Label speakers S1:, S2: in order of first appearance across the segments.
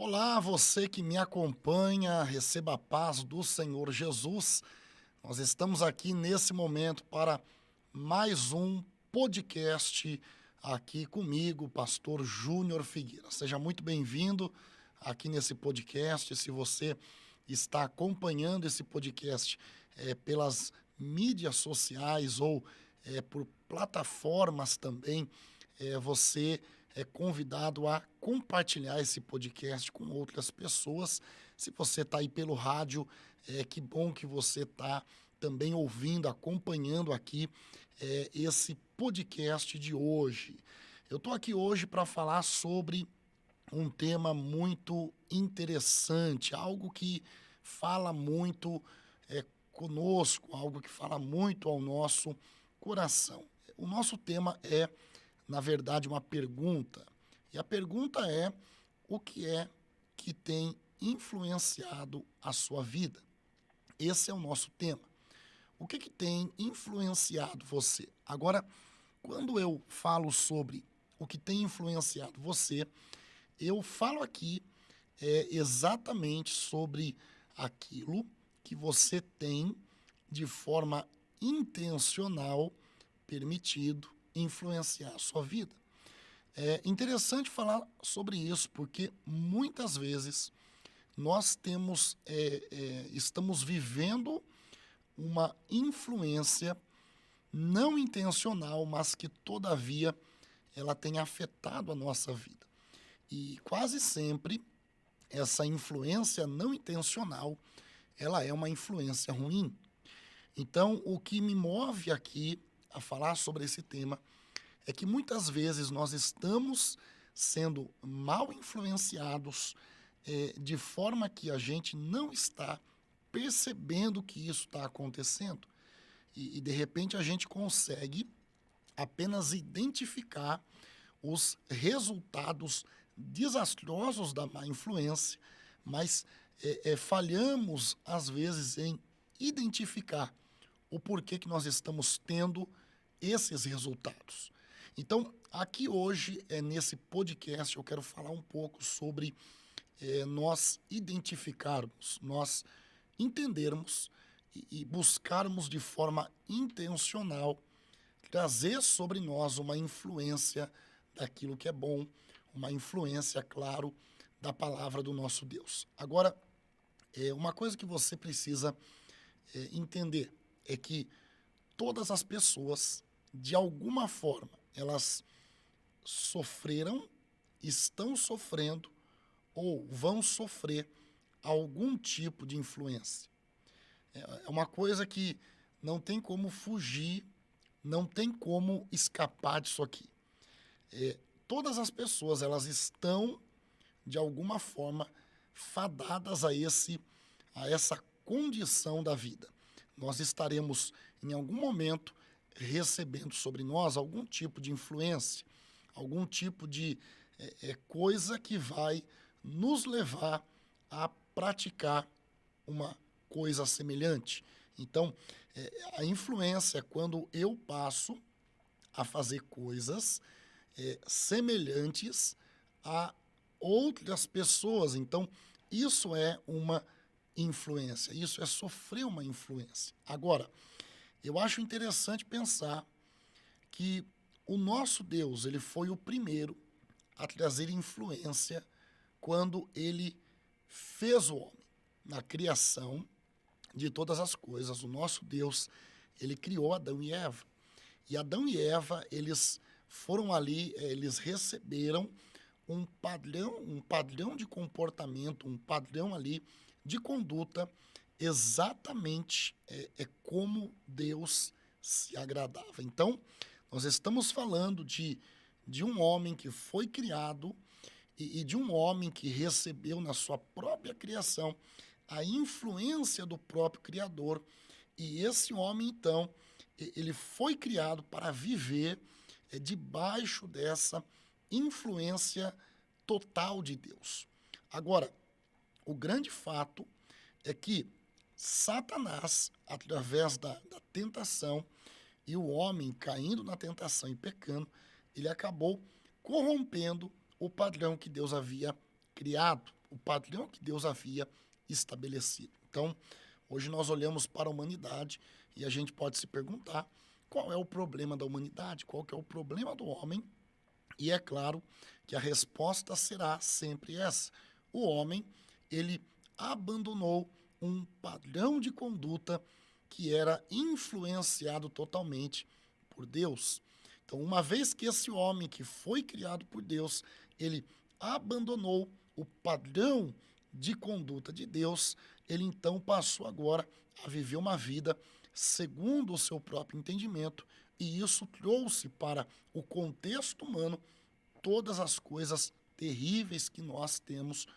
S1: Olá, você que me acompanha, receba a paz do Senhor Jesus. Nós estamos aqui nesse momento para mais um podcast aqui comigo, Pastor Júnior Figueira. Seja muito bem-vindo aqui nesse podcast. Se você está acompanhando esse podcast pelas mídias sociais ou por plataformas também, você é convidado a compartilhar esse podcast com outras pessoas. Se você está aí pelo rádio, que bom que você está também ouvindo, acompanhando aqui esse podcast de hoje. Eu estou aqui hoje para falar sobre um tema muito interessante, algo que fala muito conosco, algo que fala muito ao nosso coração. O nosso tema é, na verdade, uma pergunta. E a pergunta é: o que é que tem influenciado a sua vida? Esse é o nosso tema. O que tem influenciado você? Agora, quando eu falo sobre o que tem influenciado você, eu falo aqui exatamente sobre aquilo que você tem de forma intencional permitido influenciar a sua vida. É interessante falar sobre isso, porque muitas vezes nós estamos vivendo uma influência não intencional, mas que todavia ela tem afetado a nossa vida. E quase sempre essa influência não intencional, ela é uma influência ruim. Então, o que me move aqui a falar sobre esse tema é que muitas vezes nós estamos sendo mal influenciados de forma que a gente não está percebendo que isso está acontecendo. E de repente a gente consegue apenas identificar os resultados desastrosos da má influência, mas falhamos às vezes em identificar o porquê que nós estamos tendo esses resultados. Então, aqui hoje, nesse podcast, eu quero falar um pouco sobre nós identificarmos, nós entendermos e buscarmos de forma intencional trazer sobre nós uma influência daquilo que é bom, uma influência, claro, da palavra do nosso Deus. Agora, uma coisa que você precisa entender é que todas as pessoas, de alguma forma, elas sofreram, estão sofrendo ou vão sofrer algum tipo de influência. É uma coisa que não tem como fugir, não tem como escapar disso aqui. Todas as pessoas, elas estão, de alguma forma, fadadas a essa condição da vida. Nós estaremos, em algum momento, recebendo sobre nós algum tipo de influência, algum tipo de coisa que vai nos levar a praticar uma coisa semelhante. Então, a influência é quando eu passo a fazer coisas semelhantes a outras pessoas. Então, isso é uma influência, isso é sofrer uma influência. Agora, eu acho interessante pensar que o nosso Deus, ele foi o primeiro a trazer influência quando ele fez o homem. Na criação de todas as coisas, o nosso Deus, ele criou Adão e Eva. E Adão e Eva, eles foram ali, eles receberam um padrão de comportamento, um padrão ali de conduta, exatamente como Deus se agradava. Então, nós estamos falando de um homem que foi criado e de um homem que recebeu na sua própria criação a influência do próprio Criador. E esse homem, então, ele foi criado para viver debaixo dessa influência total de Deus. Agora, o grande fato é que Satanás, através da tentação, e o homem caindo na tentação e pecando, ele acabou corrompendo o padrão que Deus havia criado, o padrão que Deus havia estabelecido. Então, hoje nós olhamos para a humanidade e a gente pode se perguntar qual é o problema da humanidade, qual que é o problema do homem. E é claro que a resposta será sempre essa. O homem, ele abandonou um padrão de conduta que era influenciado totalmente por Deus. Então, uma vez que esse homem que foi criado por Deus, ele abandonou o padrão de conduta de Deus, ele então passou agora a viver uma vida segundo o seu próprio entendimento, e isso trouxe para o contexto humano todas as coisas terríveis que nós temos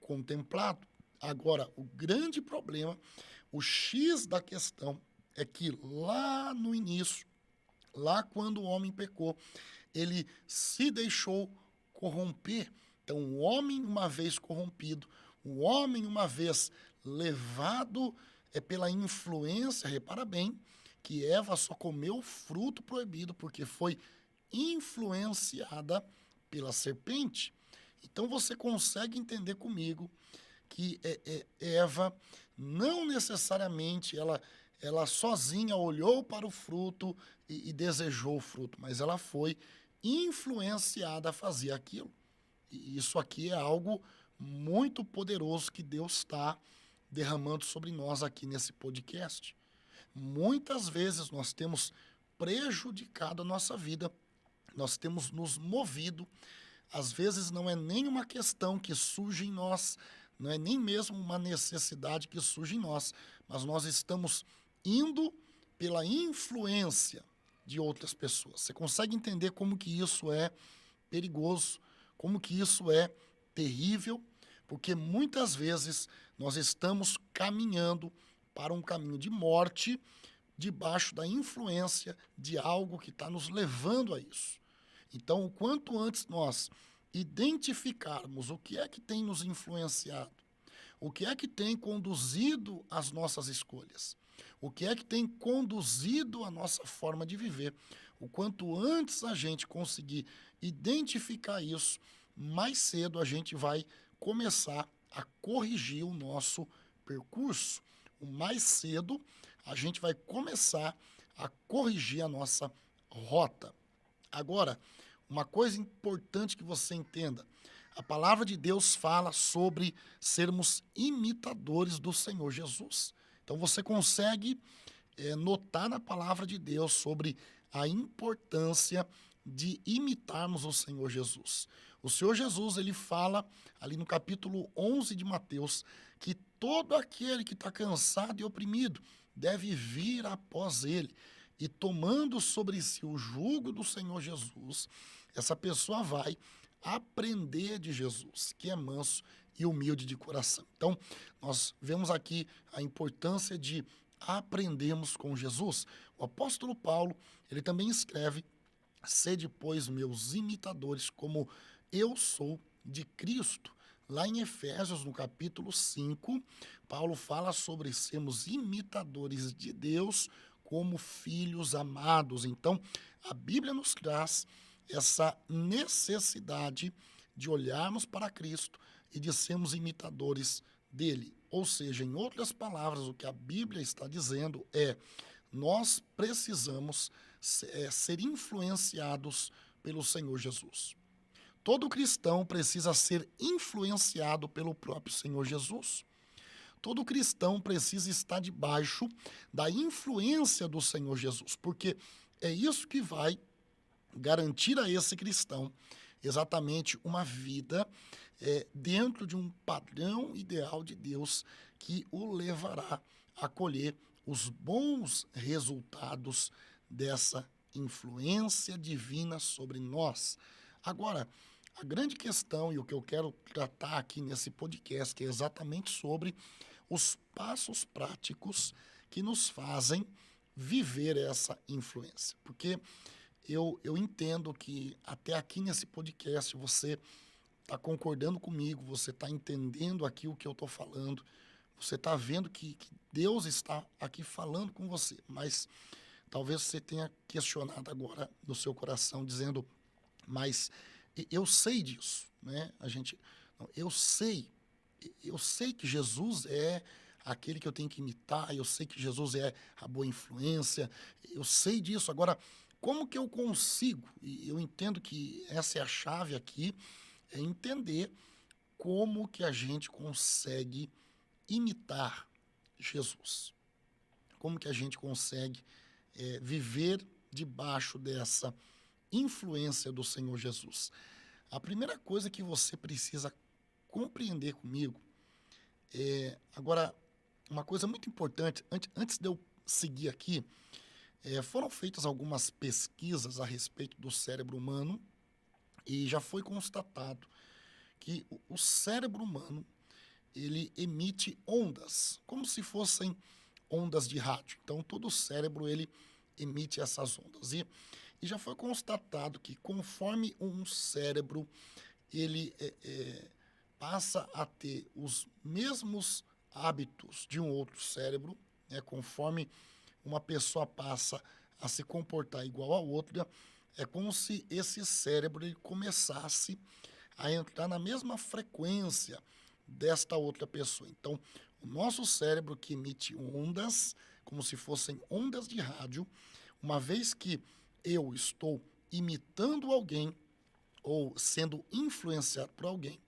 S1: contemplado. Agora, o grande problema, o X da questão, é que lá no início, lá quando o homem pecou, ele se deixou corromper. Então, o homem, uma vez corrompido, o homem, uma vez levado pela influência, repara bem, que Eva só comeu o fruto proibido porque foi influenciada pela serpente. Então, você consegue entender comigo que Eva não necessariamente ela sozinha olhou para o fruto e desejou o fruto, mas ela foi influenciada a fazer aquilo. E isso aqui é algo muito poderoso que Deus está derramando sobre nós aqui nesse podcast. Muitas vezes nós temos prejudicado a nossa vida, nós temos nos movido. Às vezes não é nem uma questão que surge em nós, não é nem mesmo uma necessidade que surge em nós, mas nós estamos indo pela influência de outras pessoas. Você consegue entender como que isso é perigoso, como que isso é terrível? Porque muitas vezes nós estamos caminhando para um caminho de morte debaixo da influência de algo que está nos levando a isso. Então, o quanto antes nós identificarmos o que é que tem nos influenciado, o que é que tem conduzido as nossas escolhas, o que é que tem conduzido a nossa forma de viver, o quanto antes a gente conseguir identificar isso, mais cedo a gente vai começar a corrigir o nosso percurso. O mais cedo a gente vai começar a corrigir a nossa rota. Agora, uma coisa importante que você entenda, a palavra de Deus fala sobre sermos imitadores do Senhor Jesus. Então você consegue notar na palavra de Deus sobre a importância de imitarmos o Senhor Jesus. O Senhor Jesus, ele fala ali no capítulo 11 de Mateus que todo aquele que está cansado e oprimido deve vir após ele. E tomando sobre si o jugo do Senhor Jesus, essa pessoa vai aprender de Jesus, que é manso e humilde de coração. Então, nós vemos aqui a importância de aprendermos com Jesus. O apóstolo Paulo, ele também escreve: sede, pois, meus imitadores, como eu sou de Cristo. Lá em Efésios, no capítulo 5, Paulo fala sobre sermos imitadores de Deus como filhos amados. Então, a Bíblia nos traz essa necessidade de olharmos para Cristo e de sermos imitadores dele. Ou seja, em outras palavras, o que a Bíblia está dizendo é: nós precisamos ser influenciados pelo Senhor Jesus. Todo cristão precisa ser influenciado pelo próprio Senhor Jesus. Todo cristão precisa estar debaixo da influência do Senhor Jesus, porque é isso que vai garantir a esse cristão exatamente uma vida dentro de um padrão ideal de Deus que o levará a colher os bons resultados dessa influência divina sobre nós. Agora, a grande questão e o que eu quero tratar aqui nesse podcast é exatamente sobre os passos práticos que nos fazem viver essa influência. Porque eu entendo que até aqui nesse podcast você está concordando comigo, você está entendendo aqui o que eu estou falando, você está vendo que Deus está aqui falando com você, mas talvez você tenha questionado agora no seu coração, dizendo: mas eu sei disso, né? Eu sei, eu sei que Jesus é aquele que eu tenho que imitar, eu sei que Jesus é a boa influência, eu sei disso. Agora, como que eu consigo? E eu entendo que essa é a chave aqui, é entender como que a gente consegue imitar Jesus. Como que a gente consegue viver debaixo dessa influência do Senhor Jesus. A primeira coisa que você precisa compreender comigo agora, uma coisa muito importante, antes de eu seguir aqui, foram feitas algumas pesquisas a respeito do cérebro humano e já foi constatado que o cérebro humano ele emite ondas, como se fossem ondas de rádio. Então, todo o cérebro ele emite essas ondas. E já foi constatado que conforme um cérebro ele passa a ter os mesmos hábitos de um outro cérebro, né, conforme uma pessoa passa a se comportar igual a outra, é como se esse cérebro ele começasse a entrar na mesma frequência desta outra pessoa. Então, o nosso cérebro que emite ondas, como se fossem ondas de rádio, uma vez que eu estou imitando alguém ou sendo influenciado por alguém,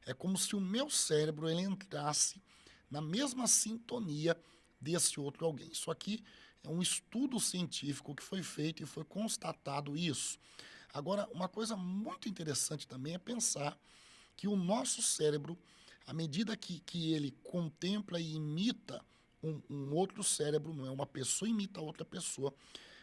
S1: é como se o meu cérebro ele entrasse na mesma sintonia desse outro alguém. Isso aqui é um estudo científico que foi feito e foi constatado isso. Agora, uma coisa muito interessante também é pensar que o nosso cérebro, à medida que ele contempla e imita um outro cérebro, não é? Uma pessoa imita outra pessoa,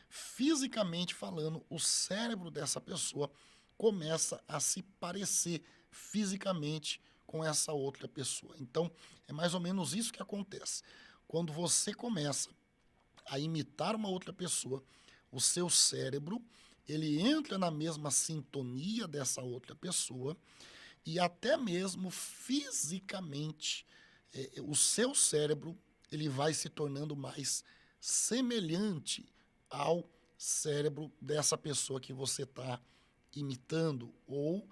S1: fisicamente falando, o cérebro dessa pessoa começa a se parecer fisicamente com essa outra pessoa. Então, é mais ou menos isso que acontece. Quando você começa a imitar uma outra pessoa, o seu cérebro, ele entra na mesma sintonia dessa outra pessoa e até mesmo fisicamente, o seu cérebro, ele vai se tornando mais semelhante ao cérebro dessa pessoa que você está imitando ou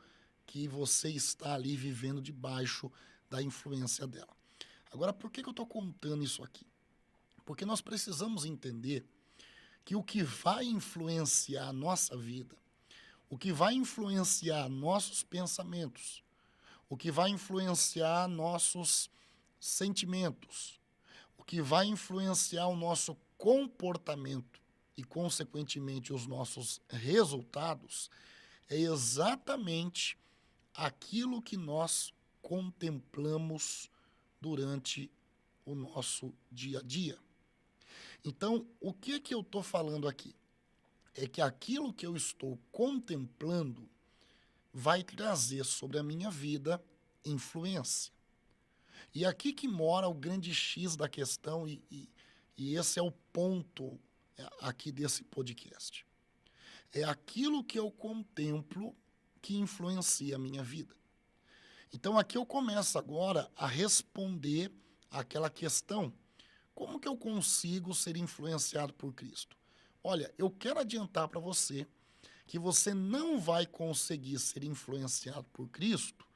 S1: que você está ali vivendo debaixo da influência dela. Agora, por que eu estou contando isso aqui? Porque nós precisamos entender que o que vai influenciar a nossa vida, o que vai influenciar nossos pensamentos, o que vai influenciar nossos sentimentos, o que vai influenciar o nosso comportamento e, consequentemente, os nossos resultados, é exatamente aquilo que nós contemplamos durante o nosso dia a dia. Então, o que eu estou falando aqui? É que aquilo que eu estou contemplando vai trazer sobre a minha vida influência. E aqui que mora o grande X da questão, e esse é o ponto aqui desse podcast. É aquilo que eu contemplo que influencia a minha vida. Então, aqui eu começo agora a responder aquela questão: como que eu consigo ser influenciado por Cristo? Olha, eu quero adiantar para você que você não vai conseguir ser influenciado por Cristo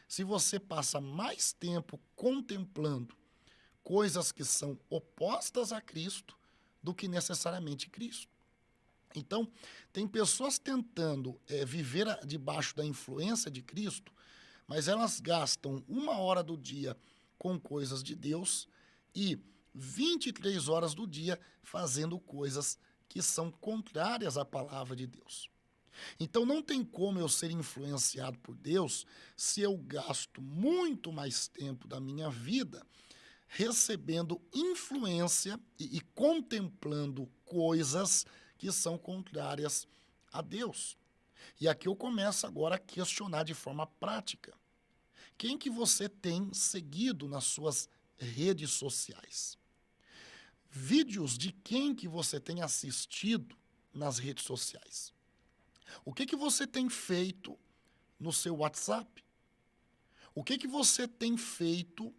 S1: se você passa mais tempo contemplando coisas que são opostas a Cristo do que necessariamente Cristo. Então, tem pessoas tentando viver debaixo da influência de Cristo, mas elas gastam 1 hora do dia com coisas de Deus e 23 horas do dia fazendo coisas que são contrárias à palavra de Deus. Então, não tem como eu ser influenciado por Deus se eu gasto muito mais tempo da minha vida recebendo influência e contemplando coisas que são contrárias a Deus. E aqui eu começo agora a questionar de forma prática. Quem que você tem seguido nas suas redes sociais? Vídeos de quem que você tem assistido nas redes sociais? O que você tem feito no seu WhatsApp? O que você tem feito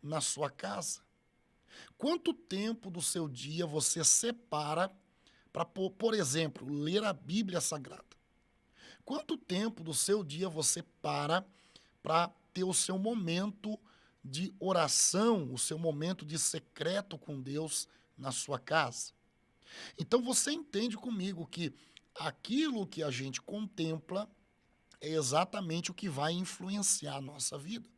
S1: na sua casa? Quanto tempo do seu dia você separa para, por exemplo, ler a Bíblia Sagrada? Quanto tempo do seu dia você para ter o seu momento de oração, o seu momento de secreto com Deus na sua casa. Então você entende comigo que aquilo que a gente contempla é exatamente o que vai influenciar a nossa vida.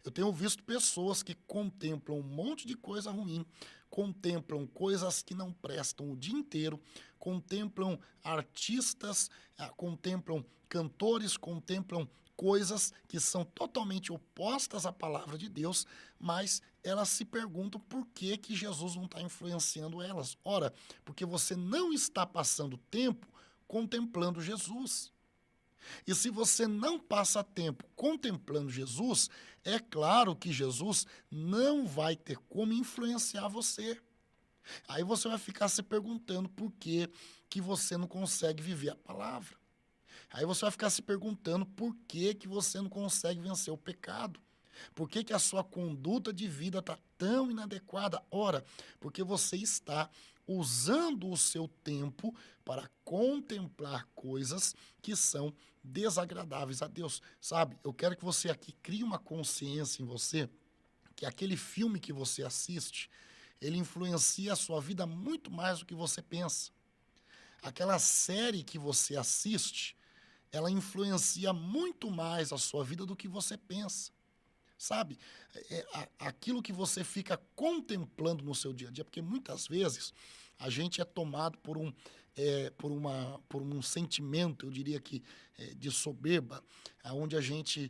S1: Eu tenho visto pessoas que contemplam um monte de coisa ruim, contemplam coisas que não prestam o dia inteiro, contemplam artistas, contemplam cantores, contemplam coisas que são totalmente opostas à palavra de Deus, mas elas se perguntam por que que Jesus não está influenciando elas. Ora, porque você não está passando tempo contemplando Jesus. E se você não passa tempo contemplando Jesus, é claro que Jesus não vai ter como influenciar você. Aí você vai ficar se perguntando por que você não consegue viver a palavra. Aí você vai ficar se perguntando por que você não consegue vencer o pecado. Por que a sua conduta de vida está tão inadequada? Ora, porque você está usando o seu tempo para contemplar coisas que são desagradáveis a Deus. Sabe, eu quero que você aqui crie uma consciência em você que aquele filme que você assiste, ele influencia a sua vida muito mais do que você pensa. Aquela série que você assiste, ela influencia muito mais a sua vida do que você pensa. Sabe, aquilo que você fica contemplando no seu dia a dia, porque muitas vezes a gente é tomado por um sentimento, eu diria que de soberba, onde a gente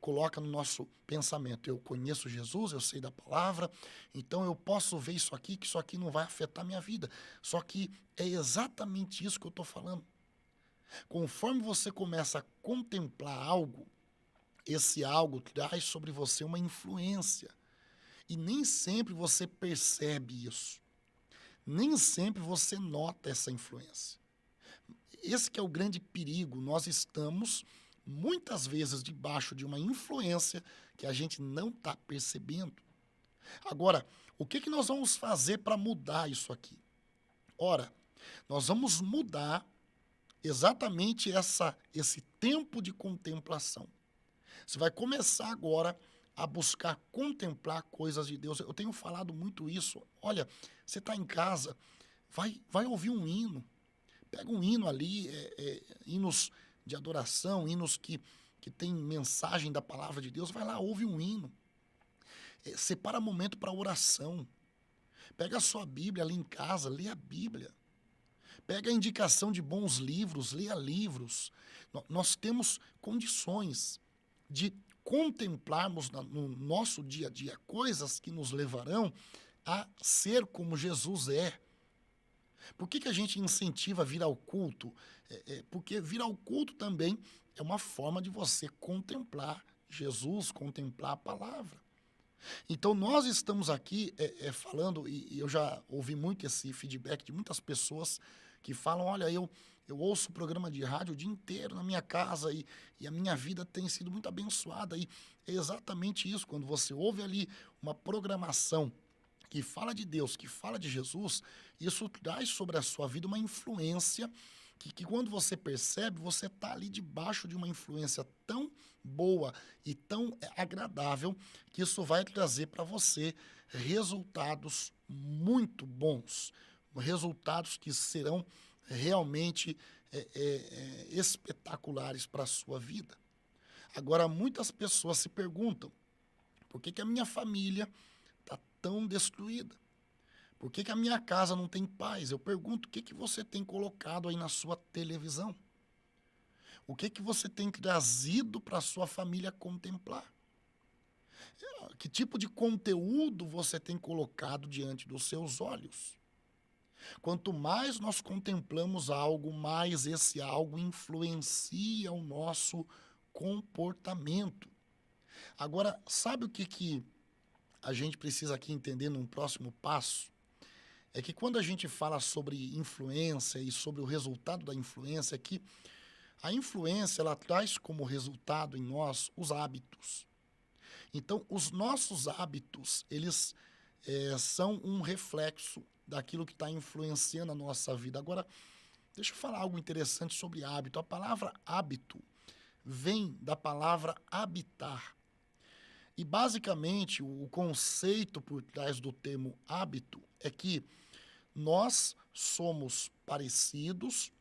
S1: coloca no nosso pensamento, eu conheço Jesus, eu sei da palavra, então eu posso ver isso aqui, que isso aqui não vai afetar minha vida. Só que é exatamente isso que eu estou falando. Conforme você começa a contemplar algo, esse algo traz sobre você uma influência. E nem sempre você percebe isso. Nem sempre você nota essa influência. Esse que é o grande perigo. Nós estamos, muitas vezes, debaixo de uma influência que a gente não está percebendo. Agora, o que nós vamos fazer para mudar isso aqui? Ora, nós vamos mudar exatamente esse tempo de contemplação. Você vai começar agora a buscar contemplar coisas de Deus. Eu tenho falado muito isso. Olha, você está em casa, vai ouvir um hino. Pega um hino ali, hinos de adoração, hinos que tem mensagem da palavra de Deus. Vai lá, ouve um hino. Separa momento para oração. Pega a sua Bíblia ali em casa, lê a Bíblia. Pega a indicação de bons livros, leia livros. Nós temos condições de contemplarmos no nosso dia a dia coisas que nos levarão a ser como Jesus é. Por que a gente incentiva a vir ao culto? Porque vir ao culto também é uma forma de você contemplar Jesus, contemplar a palavra. Então, nós estamos aqui falando, e eu já ouvi muito esse feedback de muitas pessoas que falam, olha, eu ouço o programa de rádio o dia inteiro na minha casa e a minha vida tem sido muito abençoada. E é exatamente isso, quando você ouve ali uma programação que fala de Deus, que fala de Jesus, isso traz sobre a sua vida uma influência que quando você percebe, você está ali debaixo de uma influência tão boa e tão agradável que isso vai trazer para você resultados muito bons, resultados que serão realmente espetaculares para a sua vida. Agora, muitas pessoas se perguntam, por que a minha família está tão destruída? Por que a minha casa não tem paz? Eu pergunto, o que você tem colocado aí na sua televisão? O que você tem trazido para a sua família contemplar? Que tipo de conteúdo você tem colocado diante dos seus olhos? Quanto mais nós contemplamos algo, mais esse algo influencia o nosso comportamento. Agora, sabe o que a gente precisa aqui entender num próximo passo? É que quando a gente fala sobre influência e sobre o resultado da influência, é que a influência ela traz como resultado em nós os hábitos. Então, os nossos hábitos, eles são um reflexo daquilo que está influenciando a nossa vida. Agora, deixa eu falar algo interessante sobre hábito. A palavra hábito vem da palavra habitar. E, basicamente, o conceito por trás do termo hábito é que nós somos parecidos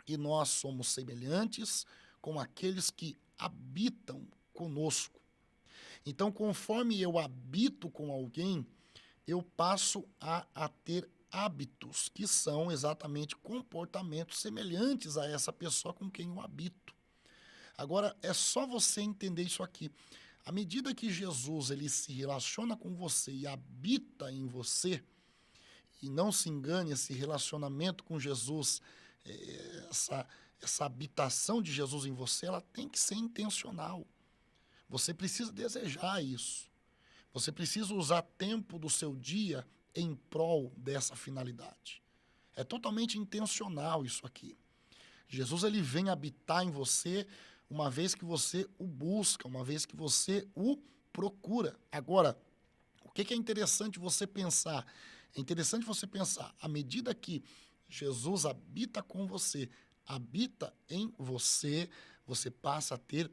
S1: e nós somos semelhantes com aqueles que habitam conosco. Então, conforme eu habito com alguém, eu passo a ter hábitos que são exatamente comportamentos semelhantes a essa pessoa com quem eu habito. Agora, é só você entender isso aqui. À medida que Jesus ele se relaciona com você e habita em você, e não se engane, esse relacionamento com Jesus, essa habitação de Jesus em você, ela tem que ser intencional. Você precisa desejar isso. Você precisa usar tempo do seu dia em prol dessa finalidade. É totalmente intencional isso aqui. Jesus ele vem habitar em você uma vez que você o busca, uma vez que você o procura. Agora, o que é interessante você pensar? É interessante você pensar, à medida que Jesus habita com você, habita em você, você passa a ter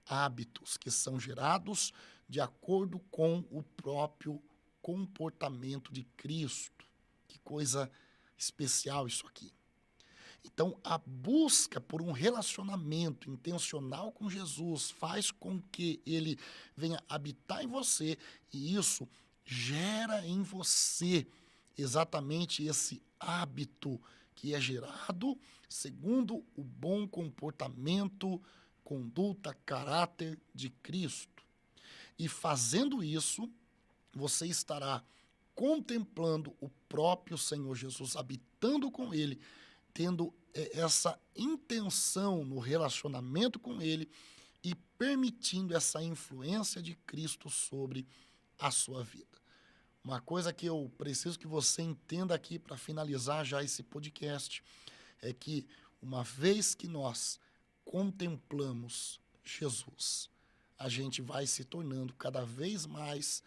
S1: hábitos que são gerados de acordo com o próprio comportamento de Cristo. Que coisa especial isso aqui. Então, a busca por um relacionamento intencional com Jesus faz com que ele venha habitar em você e isso gera em você exatamente esse hábito que é gerado segundo o bom comportamento, conduta, caráter de Cristo. E fazendo isso, você estará contemplando o próprio Senhor Jesus, habitando com ele, tendo essa intenção no relacionamento com ele e permitindo essa influência de Cristo sobre a sua vida. Uma coisa que eu preciso que você entenda aqui para finalizar já esse podcast é que uma vez que nós contemplamos Jesus, a gente vai se tornando cada vez mais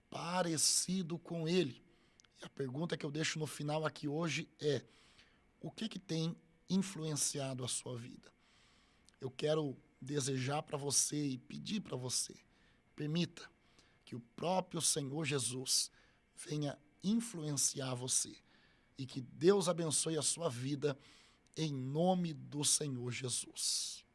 S1: parecido com ele. E a pergunta que eu deixo no final aqui hoje é: o que tem influenciado a sua vida? Eu quero desejar para você e pedir para você, permita que o próprio Senhor Jesus venha influenciar você e que Deus abençoe a sua vida em nome do Senhor Jesus.